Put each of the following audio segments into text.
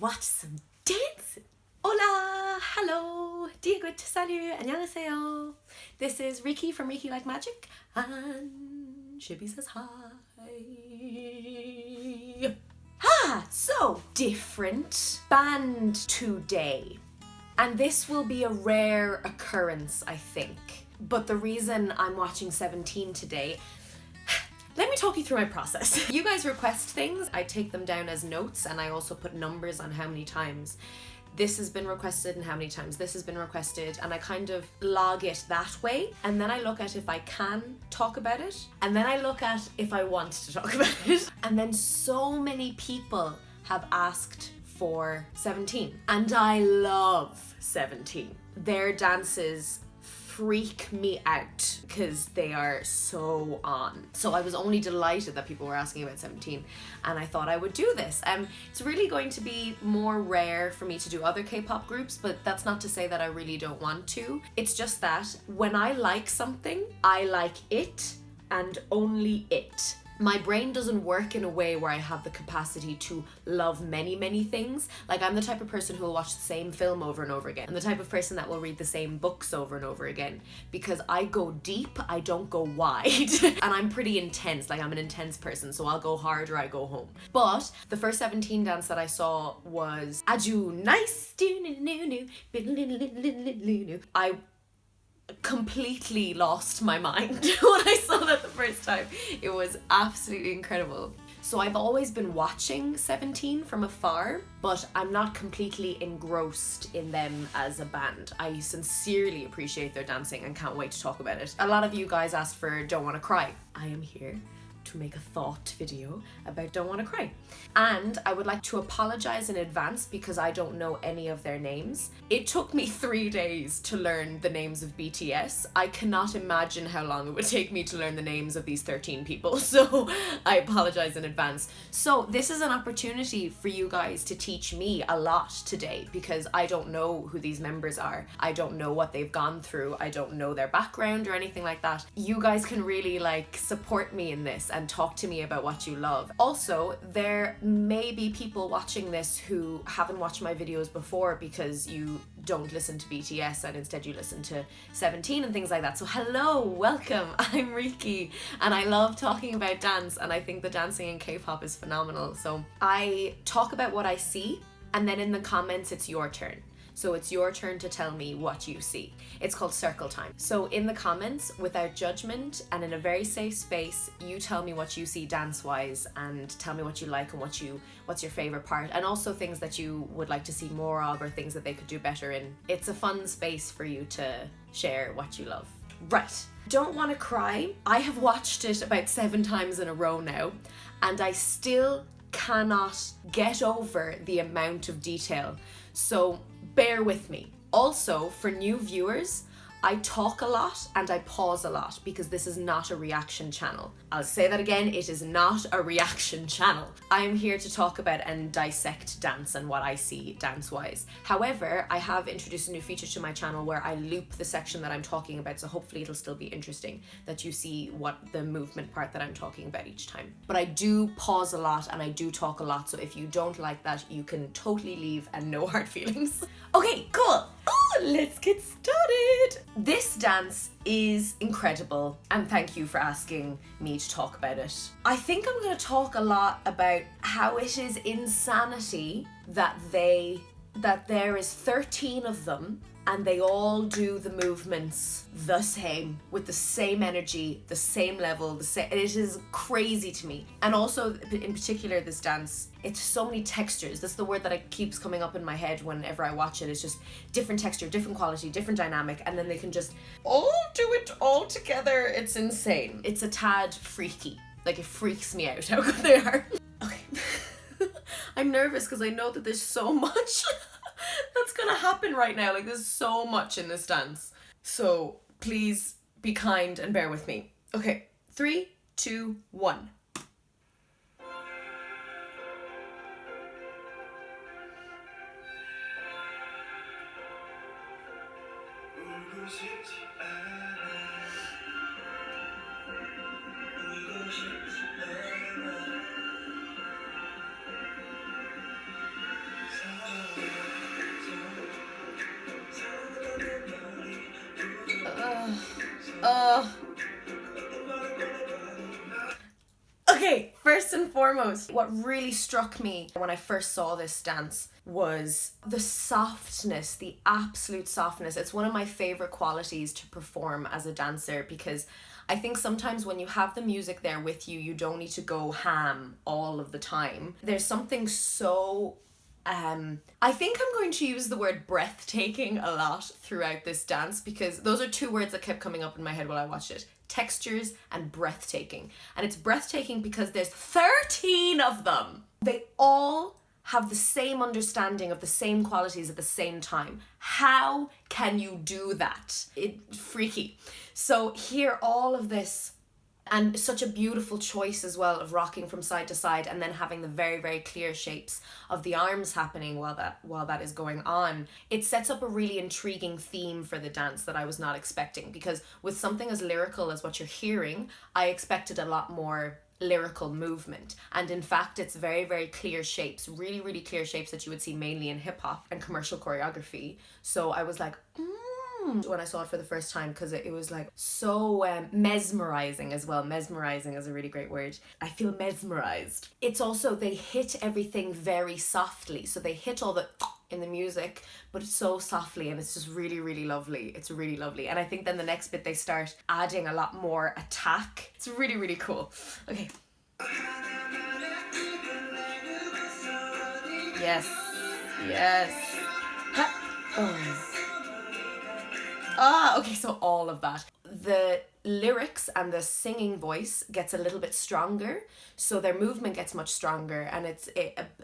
watch some dancing. Hola, hello, Diego, salut, annyeonghaseyo. This is Riki from Rikilikemagic, and Shibi says hi. So different band today. And this will be a rare occurrence, I think. But the reason I'm watching 17 today, let me talk you through my process. You guys request things, I take them down as notes, and I also put numbers on how many times this has been requested and how many times this has been requested, and I kind of log it that way. And then I look at if I can talk about it, and then I look at if I want to talk about it. And then so many people have asked for 17, and I love 17. Their dances freak me out because they are so on. So I was only delighted that people were asking about 17, and I thought I would do this. It's really going to be more rare for me to do other K-pop groups, but that's not to say that I really don't want to. It's just that when I like something, I like it and only it. My brain doesn't work in a way where I have the capacity to love many things. Like, I'm the type of person who will watch the same film over and over again. I'm the type of person that will read the same books over and over again, because I go deep, I don't go wide. And I'm pretty intense, like I'm an intense person, so I'll go hard or I go home. But the first 17 dance that I saw was Aju Nice. I completely lost my mind when I saw that the first time. It was absolutely incredible. So I've always been watching 17 from afar, but I'm not completely engrossed in them as a band. I sincerely appreciate their dancing and can't wait to talk about it. A lot of you guys asked for Don't Wanna Cry. I am here to make a thought video about Don't Wanna Cry. And I would like to apologize in advance because I don't know any of their names. It took me 3 days to learn the names of BTS. I cannot imagine how long it would take me to learn the names of these 13 people, so I apologize in advance. So this is an opportunity for you guys to teach me a lot today, because I don't know who these members are. I don't know what they've gone through. I don't know their background or anything like that. You guys can really support me in this and talk to me about what you love. Also, there may be people watching this who haven't watched my videos before because you don't listen to BTS and instead you listen to 17 and things like that. So hello, welcome, I'm Riki, and I love talking about dance, and I think the dancing in K-pop is phenomenal. So I talk about what I see, and then in the comments it's your turn. So it's your turn to tell me what you see. It's called circle time. So in the comments, without judgment and in a very safe space, you tell me what you see dance-wise, and tell me what you like and what's your favorite part, and also things that you would like to see more of or things that they could do better in. It's a fun space for you to share what you love. Right. Don't Wanna Cry. I have watched it about 7 times in a row now, and I still cannot get over the amount of detail. So bear with me. Also, for new viewers, I talk a lot and I pause a lot because this is not a reaction channel. I'll say that again, it is not a reaction channel. I am here to talk about and dissect dance and what I see dance-wise. However, I have introduced a new feature to my channel where I loop the section that I'm talking about, so hopefully it'll still be interesting that you see what the movement part that I'm talking about each time. But I do pause a lot and I do talk a lot, so if you don't like that, you can totally leave and no hard feelings. Okay, cool. Oh, let's get started. This dance is incredible, and thank you for asking me to talk about it. I think I'm going to talk a lot about how it is insanity that there is 13 of them and they all do the movements the same, with the same energy, the same level, it is crazy to me. And also, in particular, this dance, it's so many textures. That's the word that keeps coming up in my head whenever I watch it. It's just different texture, different quality, different dynamic, and then they can just all do it all together. It's insane. It's a tad freaky. Like, it freaks me out how good they are. Okay. I'm nervous because I know that there's so much that's gonna happen right now. Like, there's so much in this dance. So please be kind and bear with me. Okay, 3, 2, 1. foremost, what really struck me when I first saw this dance was the softness, the absolute softness. It's one of my favorite qualities to perform as a dancer, because I think sometimes when you have the music there with you, you don't need to go ham all of the time. There's something so I think I'm going to use the word breathtaking a lot throughout this dance, because those are two words that kept coming up in my head while I watched it. Textures and breathtaking. And it's breathtaking because there's 13 of them. They all have the same understanding of the same qualities at the same time. How can you do that? It's freaky. So here, all of this, and such a beautiful choice as well of rocking from side to side, and then having the very, very clear shapes of the arms happening while that is going on. It sets up a really intriguing theme for the dance that I was not expecting, because with something as lyrical as what you're hearing, I expected a lot more lyrical movement. And in fact, it's very, very clear shapes, really, really clear shapes that you would see mainly in hip hop and commercial choreography. So I was like, when I saw it for the first time, because it was like so mesmerizing as well. Mesmerizing is a really great word. I feel mesmerized. It's also, they hit everything very softly. So they hit all the in the music, but it's so softly, and it's just really, really lovely. It's really lovely. And I think then the next bit they start adding a lot more attack. It's really, really cool. Okay. Yes. Yes. Oh. Okay, so all of that. The lyrics and the singing voice gets a little bit stronger, so their movement gets much stronger, and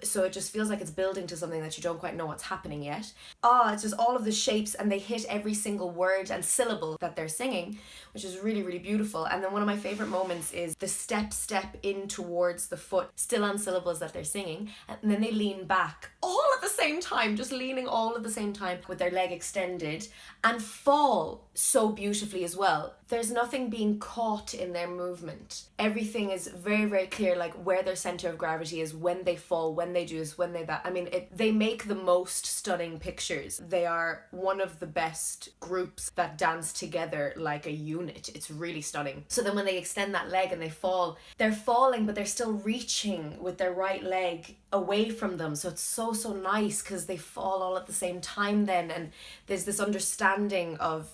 so it just feels like it's building to something that you don't quite know what's happening yet. It's just all of the shapes, and they hit every single word and syllable that they're singing, which is really, really beautiful. And then one of my favorite moments is the step in towards the foot, still on syllables that they're singing, and then they lean back all at the same time, just leaning all at the same time with their leg extended, and fall so beautifully as well. There's nothing being caught in their movement. Everything is very, very clear, like where their center of gravity is, when they fall, when they do this, when they that. I mean, they make the most stunning pictures. They are one of the best groups that dance together like a unit. It's really stunning. So then when they extend that leg and they fall, they're falling, but they're still reaching with their right leg away from them. So it's so, so nice, because they fall all at the same time then, and there's this understanding of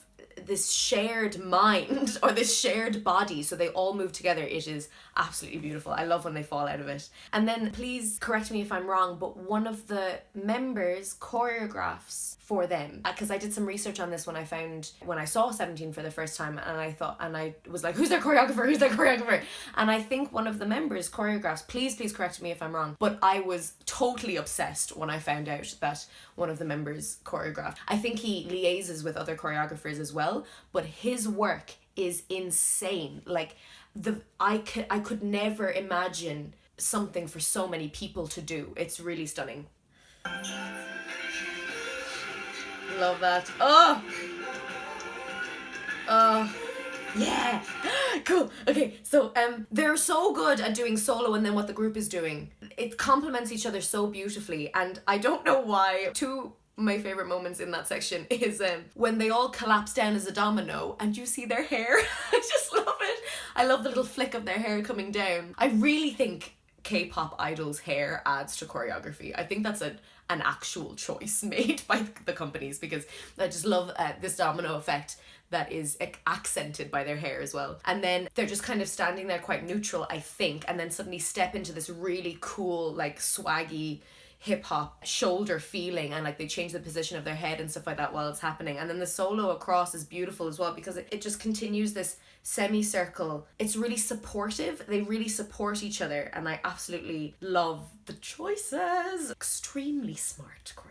this shared mind or this shared body, so they all move together. It is absolutely beautiful. I love when they fall out of it. And then please correct me if I'm wrong, but one of the members choreographs for them, because I did some research on this when I saw 17 for the first time, and I was like, who's their choreographer? And I think one of the members choreographs. Please correct me if I'm wrong, but I was totally obsessed when I found out that one of the members choreographed. I think he liaises with other choreographers as well, but his work is insane. Like I could never imagine something for so many people to do. It's really stunning. Love that. Yeah. Cool. Okay, so they're so good at doing solo and then what the group is doing. It complements each other so beautifully, and I don't know why. My favorite moments in that section is when they all collapse down as a domino and you see their hair. I just love it. I love the little flick of their hair coming down. I really think K-pop idols' hair adds to choreography. I think that's an actual choice made by the companies, because I just love this domino effect that is accented by their hair as well. And then they're just kind of standing there quite neutral, I think, and then suddenly step into this really cool, like swaggy hip-hop shoulder feeling, and like they change the position of their head and stuff like that while it's happening. And then the solo across is beautiful as well, because it just continues this semicircle. It's really supportive. They really support each other, and I absolutely love the choices. Extremely smart choreographers.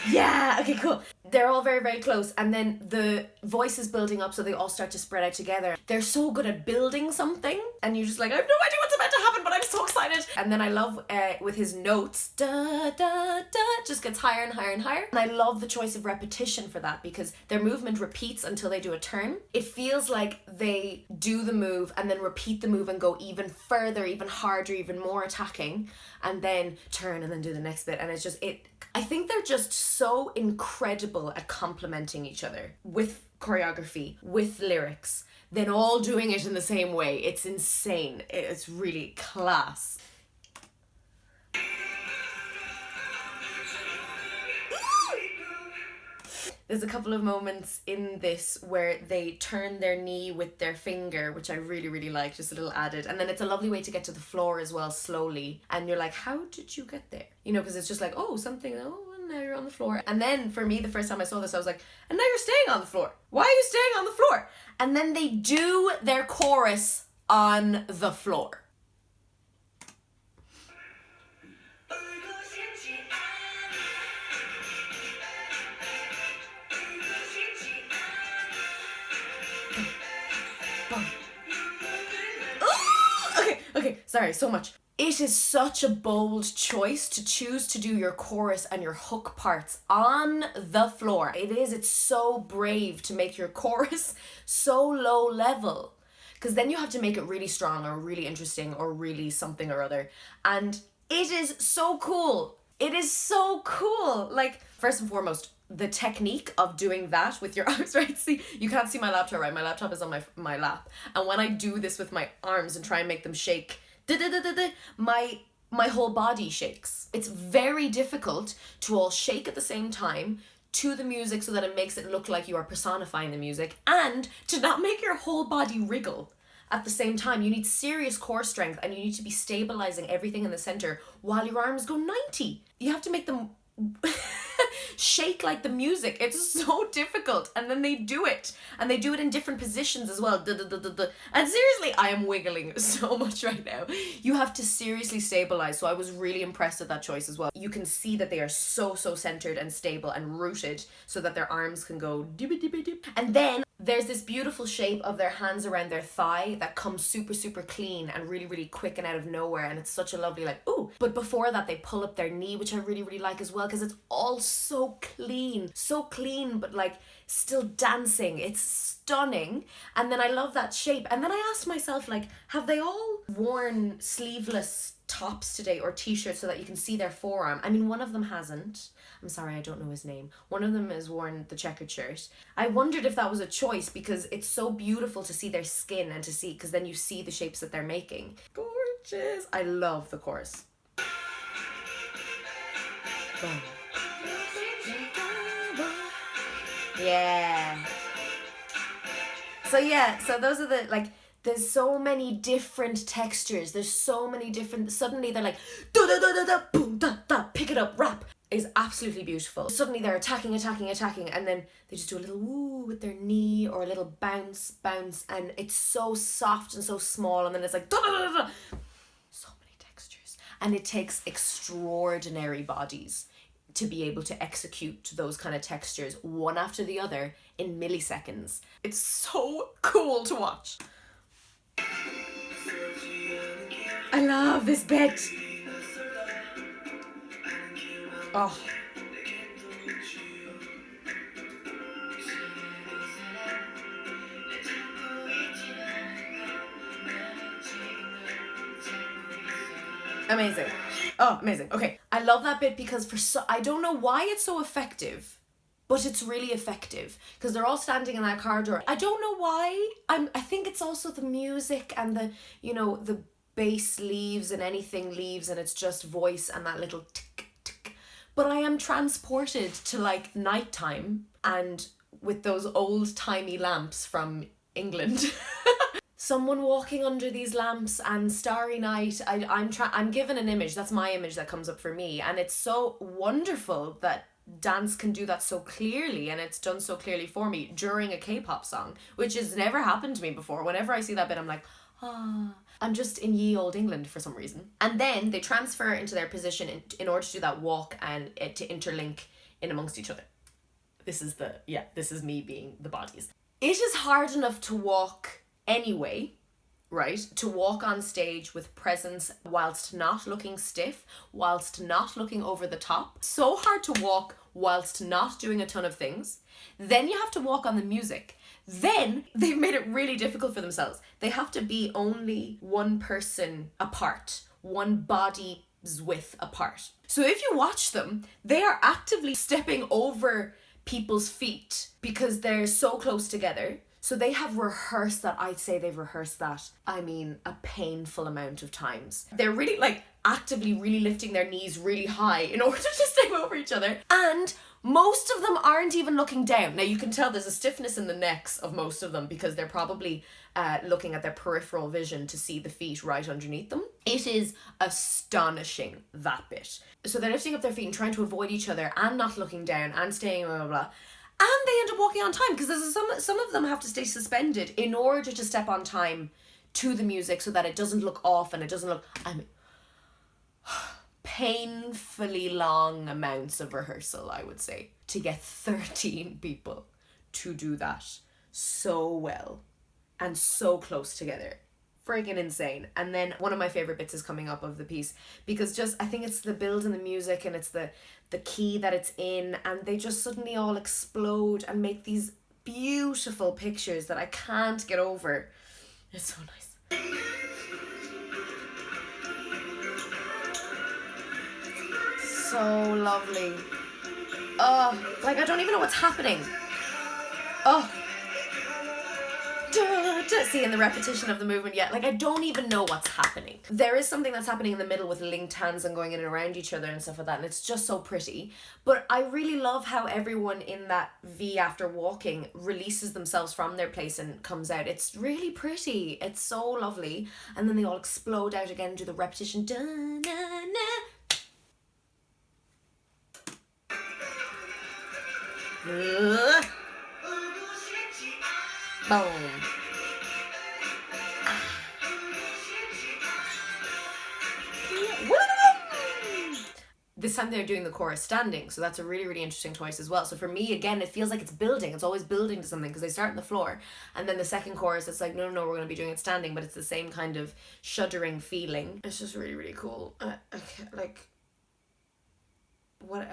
Yeah, okay, cool. They're all very, very close, and then the voice is building up, so they all start to spread out together. They're so good at building something, and you're just like, I have no idea what's about to happen, but I'm so excited. And then I love with his notes, da, da, da, just gets higher and higher and higher. And I love the choice of repetition for that, because their movement repeats until they do a turn. It feels like they do the move and then repeat the move and go even further, even harder, even more attacking, and then turn and then do the next bit. And it's just, I think they're just so incredible incredible at complementing each other with choreography, with lyrics, then all doing it in the same way. It's insane. It's really class. There's a couple of moments in this where they turn their knee with their finger, which I really, really like, just a little added. And then it's a lovely way to get to the floor as well, slowly. And you're like, how did you get there? You know, because it's just like, oh, something, oh, and now you're on the floor. And then for me, the first time I saw this, I was like, and now you're staying on the floor. Why are you staying on the floor? And then they do their chorus on the floor. Okay, sorry, so much. It is such a bold choice to choose to do your chorus and your hook parts on the floor. It's so brave to make your chorus so low level, because then you have to make it really strong or really interesting or really something or other. And it is so cool. It is so cool. Like, first and foremost, the technique of doing that with your arms, right? See, you can't see my laptop, right? My laptop is on my lap. And when I do this with my arms and try and make them shake, my whole body shakes. It's very difficult to all shake at the same time to the music so that it makes it look like you are personifying the music, and to not make your whole body wriggle at the same time. You need serious core strength, and you need to be stabilizing everything in the center while your arms go 90. You have to make them shake like the music. It's so difficult. And then they do it, and they do it in different positions as well. And seriously, I am wiggling so much right now. You have to seriously stabilize. So I was really impressed with that choice as well. You can see that they are so centered and stable and rooted so that their arms can go dip. And then there's this beautiful shape of their hands around their thigh that comes super really and really quick and out of nowhere, and it's such a lovely, like, ooh. But before that, they pull up their knee, which I really like as well, because it's all so clean, but like still dancing. It's stunning. And then I love that shape. And then I asked myself, like, have they all worn sleeveless tops today or t-shirts so that you can see their forearm? I mean, one of them hasn't. I'm sorry, I don't know his name. One of them has worn the checkered shirt. I wondered if that was a choice, because it's so beautiful to see their skin and to see, because then you see the shapes that they're making. Gorgeous. I love the chorus. Boom. Yeah. So those are the, like, there's so many different textures. There's so many different, suddenly they're like, da da da da da, boom, da da, pick it up, rap. Is absolutely beautiful. Suddenly they're attacking, and then they just do a little woo with their knee, or a little bounce, and it's so soft and so small, and then it's like da da da da. So many textures. And it takes extraordinary bodies to be able to execute those kind of textures one after the other in milliseconds. It's so cool to watch. I love this bit. Oh. Amazing. Oh, amazing. Okay. I love that bit because I don't know why it's so effective, but it's really effective because they're all standing in that corridor. I don't know why. I think it's also the music and the, you know, the bass leaves and anything leaves, and it's just voice and that little tick. But I am transported to like nighttime and with those old-timey lamps from England. Someone walking under these lamps and starry night. I'm given an image. That's my image that comes up for me. And it's so wonderful that dance can do that so clearly, and it's done so clearly for me during a K-pop song, which has never happened to me before. Whenever I see that bit, I'm like, ah. I'm just in ye old England for some reason. And then they transfer into their position in order to do that walk and to interlink in amongst each other. This is me being the bodies. It is hard enough to walk anyway, right? To walk on stage with presence whilst not looking stiff, whilst not looking over the top. So hard to walk whilst not doing a ton of things. Then you have to walk on the music. Then they've made it really difficult for themselves. They have to be only one person apart, one body's width apart. So if you watch them, they are actively stepping over people's feet because they're so close together. So they have rehearsed that. I'd say they've rehearsed that, I mean, a painful amount of times. They're really like actively really lifting their knees really high in order to step over each other. And most of them aren't even looking down. Now you can tell there's a stiffness in the necks of most of them because they're probably looking at their peripheral vision to see the feet right underneath them. It is astonishing, that bit. So they're lifting up their feet and trying to avoid each other and not looking down and staying blah, blah, blah. And they end up walking on time because some of them have to stay suspended in order to step on time to the music so that it doesn't look off and it doesn't look... painfully long amounts of rehearsal, I would say, to get 13 people to do that so well and so close together. Freaking insane. And then one of my favorite bits is coming up of the piece because just I think it's the build in the music and it's the key that it's in, and they just suddenly all explode and make these beautiful pictures that I can't get over. It's so nice. So lovely. Oh, like I don't even know what's happening. Oh. See, in the repetition of the movement, yeah, like I don't even know what's happening. There is something that's happening in the middle with linked hands and going in and around each other and stuff like that, and it's just so pretty. But I really love how everyone in that V after walking releases themselves from their place and comes out. It's really pretty. It's so lovely. And then they all explode out again, do the repetition. Da, na, na. Boom. This time they're doing the chorus standing, so that's a really, really interesting choice as well. So for me, again, it feels like it's building. It's always building to something because they start on the floor, and then the second chorus, it's like, no, we're going to be doing it standing, but it's the same kind of shuddering feeling. It's just really, really cool. Like, what?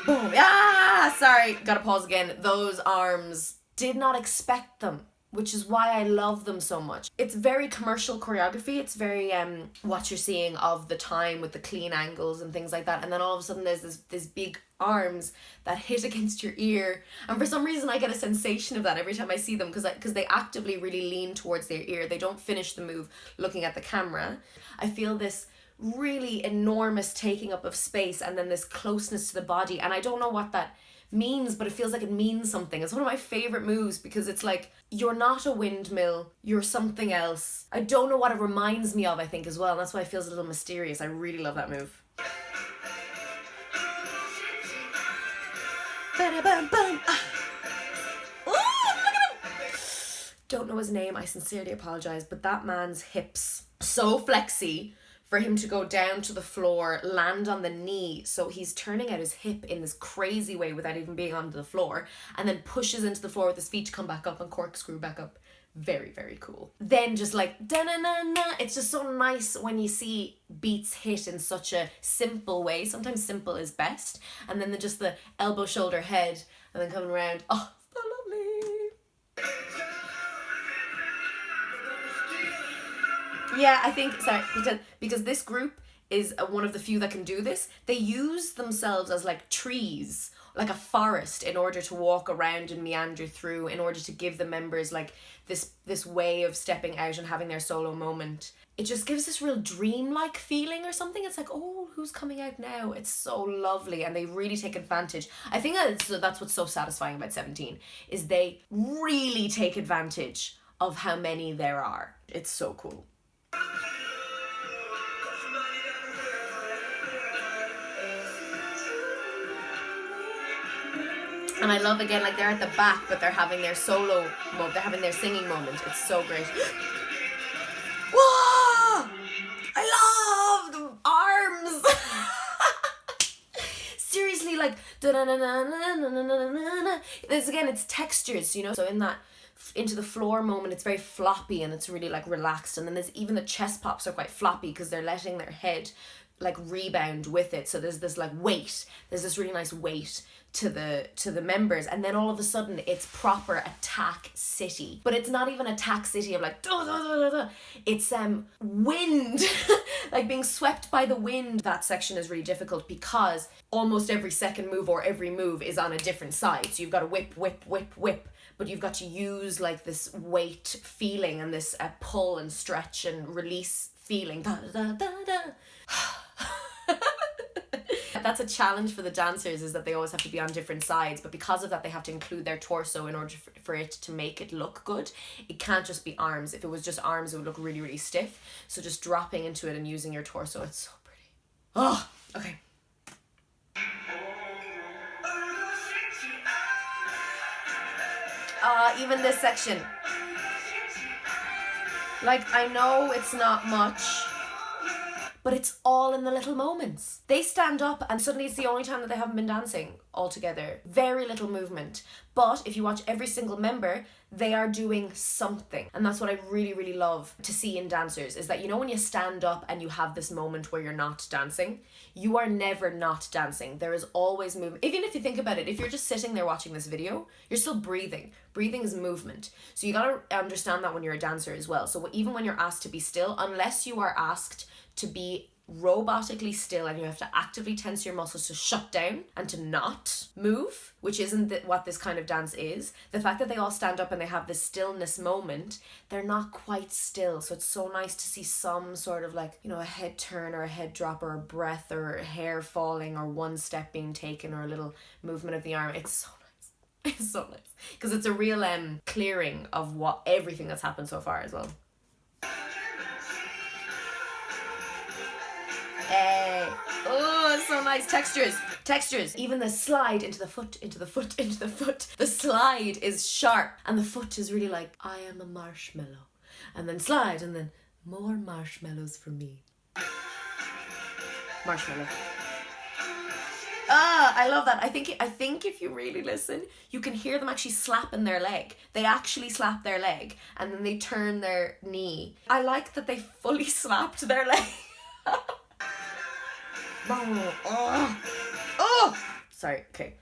Boom. Ah, sorry. Gotta pause again. Those arms, did not expect them, which is why I love them so much. It's very commercial choreography. It's very what you're seeing of the time with the clean angles and things like that. And then all of a sudden there's this big arms that hit against your ear. And for some reason I get a sensation of that every time I see them because they actively really lean towards their ear. They don't finish the move looking at the camera. I feel this really enormous taking up of space and then this closeness to the body, and I don't know what that means, but it feels like it means something. It's one of my favorite moves because it's like, you're not a windmill, you're something else. I don't know what it reminds me of, I think, as well, and that's why it feels a little mysterious. I really love that move. Don't know his name, I sincerely apologise, but that man's hips, so flexy for him to go down to the floor, land on the knee, so he's turning out his hip in this crazy way without even being on the floor, and then pushes into the floor with his feet to come back up and corkscrew back up. Very, very cool. Then just like da-na-na-na, it's just so nice when you see beats hit in such a simple way. Sometimes simple is best. And then just the elbow, shoulder, head, and then coming around. Oh, so lovely. Yeah, I think, sorry, because this group is one of the few that can do this. They use themselves as like trees, like a forest, in order to walk around and meander through, in order to give the members like this way of stepping out and having their solo moment. It just gives this real dreamlike feeling or something. It's like, oh, who's coming out now? It's so lovely, and they really take advantage. I think that's what's so satisfying about 17, is they really take advantage of how many there are. It's so cool. And I love, again, like they're at the back, but they're having their solo moment, they're having their singing moment. It's so great. Whoa! I love the arms! Seriously, like, there's, again, it's textures, you know? So in that into the floor moment, it's very floppy and it's really like relaxed. And then there's even the chest pops are quite floppy because they're letting their head like rebound with it. So there's this like weight, there's this really nice weight to the members, and then all of a sudden it's proper Attack City. But it's not even Attack City of like duh, duh, duh, duh, duh. It's wind like being swept by the wind. That section is really difficult because almost every second move or every move is on a different side, so you've got to whip, but you've got to use like this weight feeling and this pull and stretch and release feeling. Da, da, da, da. That's a challenge for the dancers, is that they always have to be on different sides, but because of that they have to include their torso in order for it to make it look good. It can't just be arms. If it was just arms it would look really, really stiff. So just dropping into it and using your torso, it's so pretty. Oh, okay. Even this section. Like, I know it's not much, but it's all in the little moments. They stand up and suddenly it's the only time that they haven't been dancing all together. Very little movement. But if you watch every single member, they are doing something. And that's what I really, really love to see in dancers, is that, you know, when you stand up and you have this moment where you're not dancing, you are never not dancing. There is always movement. Even if you think about it, if you're just sitting there watching this video, you're still breathing. Breathing is movement. So you gotta understand that when you're a dancer as well. So even when you're asked to be still, unless you are asked to be robotically still and you have to actively tense your muscles to shut down and to not move, which isn't what this kind of dance is. The fact that they all stand up and they have this stillness moment, they're not quite still. So it's so nice to see some sort of like, you know, a head turn or a head drop or a breath or hair falling or one step being taken or a little movement of the arm. It's so nice. It's so nice because it's a real clearing of everything that's happened so far as well. Hey. Oh, it's so nice. Textures. Even the slide into the foot. The slide is sharp and the foot is really like, I am a marshmallow. And then slide and then more marshmallows for me. Marshmallow. I love that. I think if you really listen, you can hear them actually slapping their leg. They actually slap their leg and then they turn their knee. I like that they fully slapped their leg. Sorry, okay.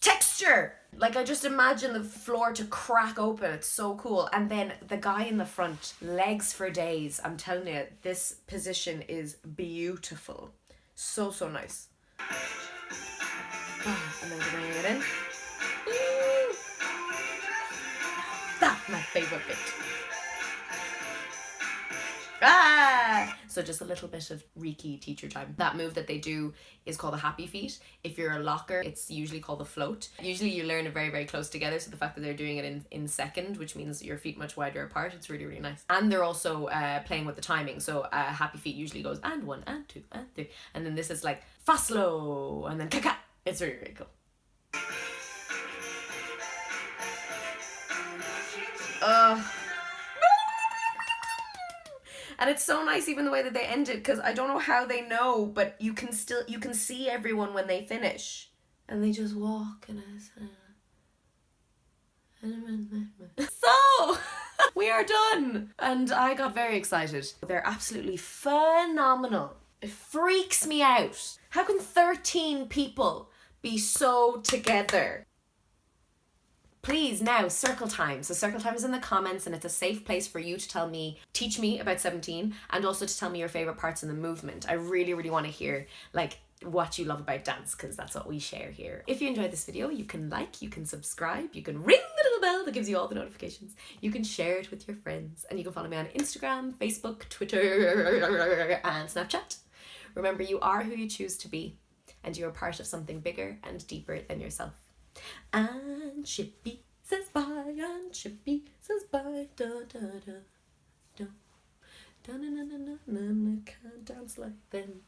Texture! Like, I just imagine the floor to crack open. It's so cool. And then the guy in the front, legs for days. I'm telling you, this position is beautiful. So, so nice. And then bring it in. That's my favorite bit. So just a little bit of Reiki teacher time. That move that they do is called the happy feet. If you're a locker, it's usually called the float. Usually you learn it very, very close together. So the fact that they're doing it in second, which means your feet much wider apart, it's really, really nice. And they're also playing with the timing. So happy feet usually goes and 1 and 2 and 3. And then this is like fast slow and then kaka. It's really, really cool. And it's so nice even the way that they end it, because I don't know how they know, but you can see everyone when they finish. And they just walk and so we are done. And I got very excited. They're absolutely phenomenal. It freaks me out. How can 13 people be so together? Please, now, circle time. So circle time is in the comments and it's a safe place for you to teach me about 17 and also to tell me your favourite parts in the movement. I really, really want to hear like what you love about dance, because that's what we share here. If you enjoyed this video, you can like, you can subscribe, you can ring the little bell that gives you all the notifications. You can share it with your friends and you can follow me on Instagram, Facebook, Twitter and Snapchat. Remember, you are who you choose to be and you're part of something bigger and deeper than yourself. And Shippy says bye, and Shippy says bye, da da da da da na na na na na, can't dance like them.